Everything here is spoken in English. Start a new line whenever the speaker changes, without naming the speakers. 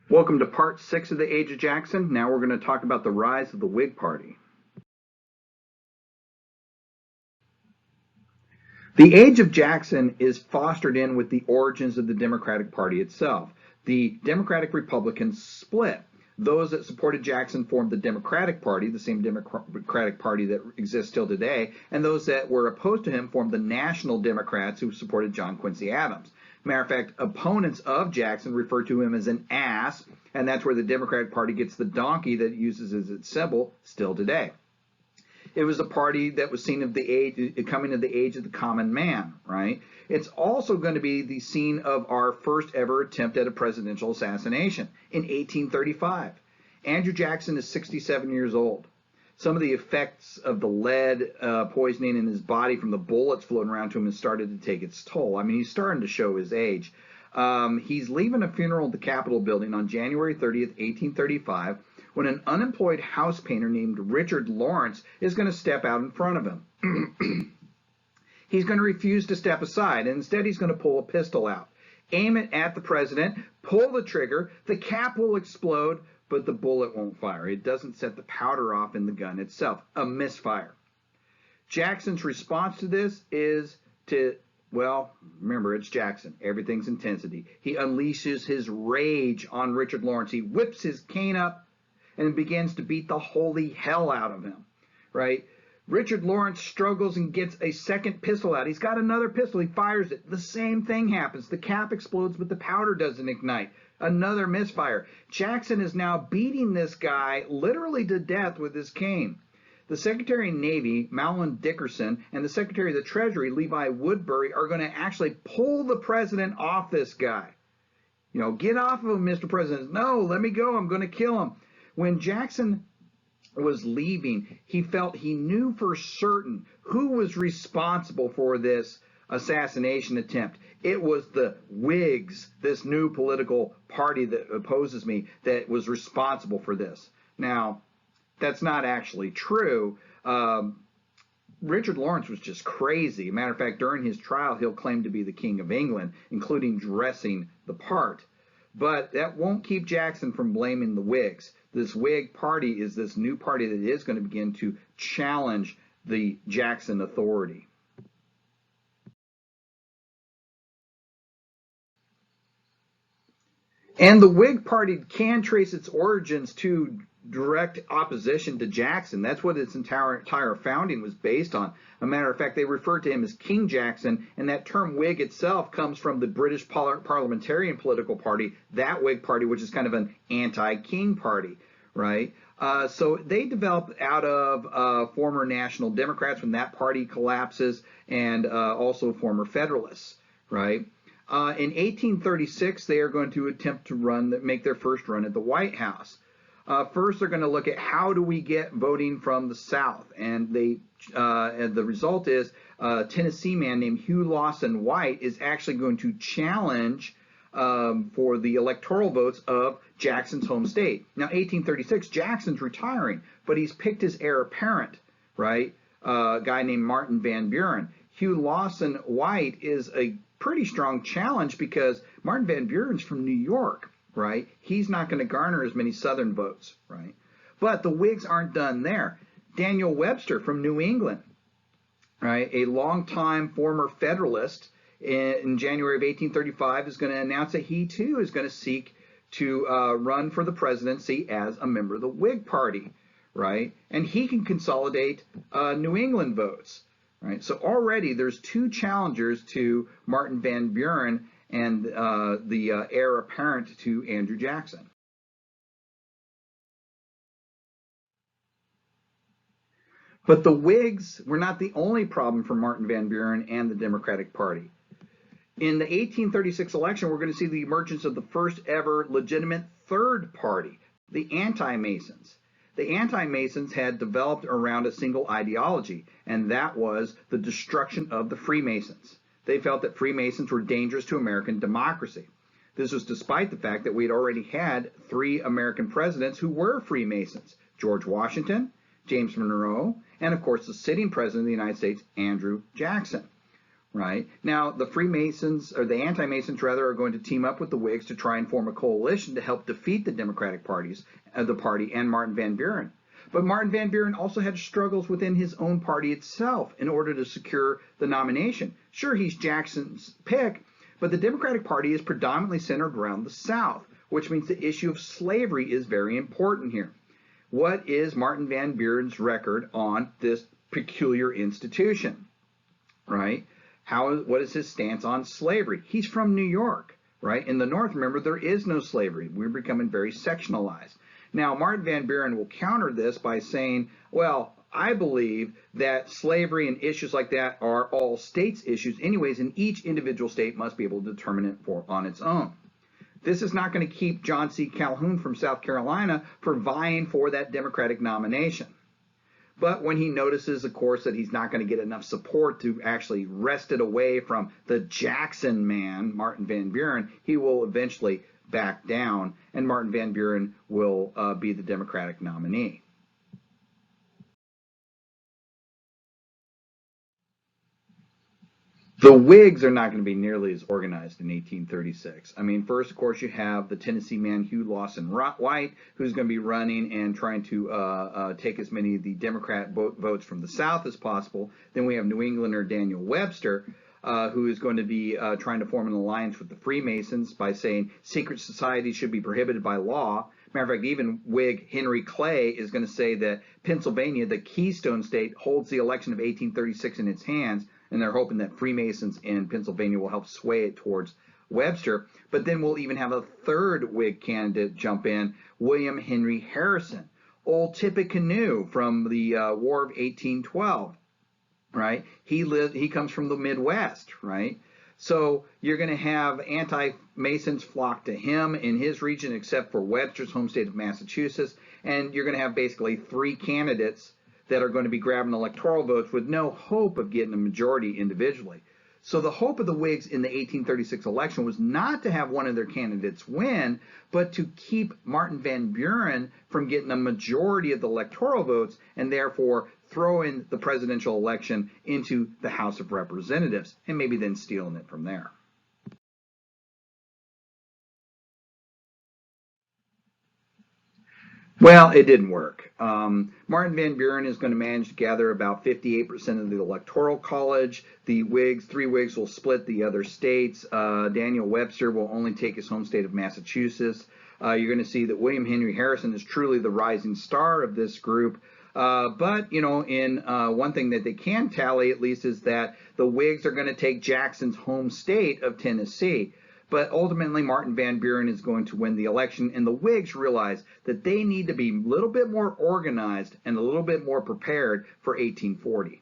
Welcome to part 6 of the Age of Jackson. Now we're going to talk about the rise of the Whig Party. The Age of Jackson is fostered in with the origins of the Democratic Party itself. The Democratic Republicans split. Those that supported Jackson formed the Democratic Party, the same Democratic Party that exists still today, and those that were opposed to him formed the National Democrats, who supported John Quincy Adams. Matter of fact, opponents of Jackson refer to him as an ass, and that's where the Democratic Party gets the donkey that it uses as its symbol still today. It was a party that was seen of the age, coming of the age of the common man, right? It's also going to be the scene of our first ever attempt at a presidential assassination in 1835. Andrew Jackson is 67 years old. Some of the effects of the lead poisoning in his body from the bullets floating around to him has started to take its toll. I mean, he's starting to show his age. He's leaving a funeral at the Capitol building on January 30th, 1835, when an unemployed house painter named Richard Lawrence is going to step out in front of him. He's going to refuse to step aside, and instead he's going to pull a pistol out, aim it at the president, pull the trigger, the cap will explode, but the bullet won't fire. It doesn't set the powder off in the gun itself. A misfire. Jackson's response to this is to, well, remember, it's Jackson. Everything's intensity. He unleashes his rage on Richard Lawrence. He whips his cane up and begins to beat the holy hell out of him, right? Richard Lawrence struggles and gets a second pistol out. He's got another pistol. He fires it. The same thing happens. The cap explodes, but the powder doesn't ignite. Another misfire. Jackson is now beating this guy literally to death with his cane. The Secretary of Navy, Mahlon Dickerson, and the Secretary of the Treasury, Levi Woodbury, are going to actually pull the president off this guy. You know, get off of him, Mr. President. No, let me go. I'm going to kill him. When Jackson was leaving, he felt he knew for certain who was responsible for this assassination attempt. It was the Whigs, this new political party that opposes me, that was responsible for this. Now, that's not actually true. Richard Lawrence was just crazy. Matter of fact, during his trial, he'll claim to be the King of England, including dressing the part. But that won't keep Jackson from blaming the Whigs. This Whig party is this new party that is going to begin to challenge the Jackson authority. And the Whig Party can trace its origins to direct opposition to Jackson. That's what its entire founding was based on. A matter of fact, they referred to him as King Jackson, and that term Whig itself comes from the British parliamentarian political party, that Whig Party, which is kind of an anti-king party, right? So they developed out of former National Democrats when that party collapses, and also former Federalists, right? In 1836, they are going to attempt to make their first run at the White House. First, they're going to look at how do we get voting from the South, and the result is a Tennessee man named Hugh Lawson White is actually going to challenge for the electoral votes of Jackson's home state. Now, 1836, Jackson's retiring, but he's picked his heir apparent, right? A guy named Martin Van Buren. Hugh Lawson White is a pretty strong challenge because Martin Van Buren's from New York, right? He's not going to garner as many Southern votes, right? But the Whigs aren't done there. Daniel Webster from New England, right? A longtime former Federalist in January of 1835 is going to announce that he too is going to seek to run for the presidency as a member of the Whig Party, right? And he can consolidate New England votes. Right, so already there's two challengers to Martin Van Buren and the heir apparent to Andrew Jackson. But the Whigs were not the only problem for Martin Van Buren and the Democratic Party. In the 1836 election, we're going to see the emergence of the first ever legitimate third party, the Anti-Masons. The Anti-Masons had developed around a single ideology, and that was the destruction of the Freemasons. They felt that Freemasons were dangerous to American democracy. This was despite the fact that we had already had 3 American presidents who were Freemasons: George Washington, James Monroe, and of course the sitting president of the United States, Andrew Jackson. right? Now, the Freemasons, or the anti-Masons rather, are going to team up with the Whigs to try and form a coalition to help defeat the Democratic party and Martin Van Buren. But Martin Van Buren also had struggles within his own party itself in order to secure the nomination. Sure, he's Jackson's pick, but the Democratic Party is predominantly centered around the South, which means the issue of slavery is very important here. What is Martin Van Buren's record on this peculiar institution, right? What is his stance on slavery? He's from New York, right? In the North, remember, there is no slavery. We're becoming very sectionalized. Now, Martin Van Buren will counter this by saying, well, I believe that slavery and issues like that are all states' issues anyways, and each individual state must be able to determine it on its own. This is not going to keep John C. Calhoun from South Carolina from vying for that Democratic nomination. But when he notices, of course, that he's not going to get enough support to actually wrest it away from the Jackson man, Martin Van Buren, he will eventually back down, and Martin Van Buren will be the Democratic nominee. The Whigs are not going to be nearly as organized in 1836. I mean, first, of course, you have the Tennessee man Hugh Lawson White, who's going to be running and trying to take as many of the Democrat votes from the South as possible. Then we have New Englander Daniel Webster, who is going to be trying to form an alliance with the Freemasons by saying secret societies should be prohibited by law. Matter of fact, even Whig Henry Clay is going to say that Pennsylvania, the Keystone State, holds the election of 1836 in its hands, and they're hoping that Freemasons in Pennsylvania will help sway it towards Webster. But then we'll even have a third Whig candidate jump in, William Henry Harrison, old Tippecanoe from the War of 1812, right? He comes from the Midwest, right? So you're going to have anti-Masons flock to him in his region, except for Webster's home state of Massachusetts, and you're going to have basically three candidates that are going to be grabbing electoral votes with no hope of getting a majority individually. So the hope of the Whigs in the 1836 election was not to have one of their candidates win, but to keep Martin Van Buren from getting a majority of the electoral votes and therefore throwing the presidential election into the House of Representatives and maybe then stealing it from there. Well, it didn't work. Martin Van Buren is going to manage to gather about 58% of the electoral college. The Whigs, 3 Whigs, will split the other states. Daniel Webster will only take his home state of Massachusetts. You're going to see that William Henry Harrison is truly the rising star of this group. But, you know, in one thing that they can tally at least is that the Whigs are going to take Jackson's home state of Tennessee. But ultimately, Martin Van Buren is going to win the election, and the Whigs realize that they need to be a little bit more organized and a little bit more prepared for 1840.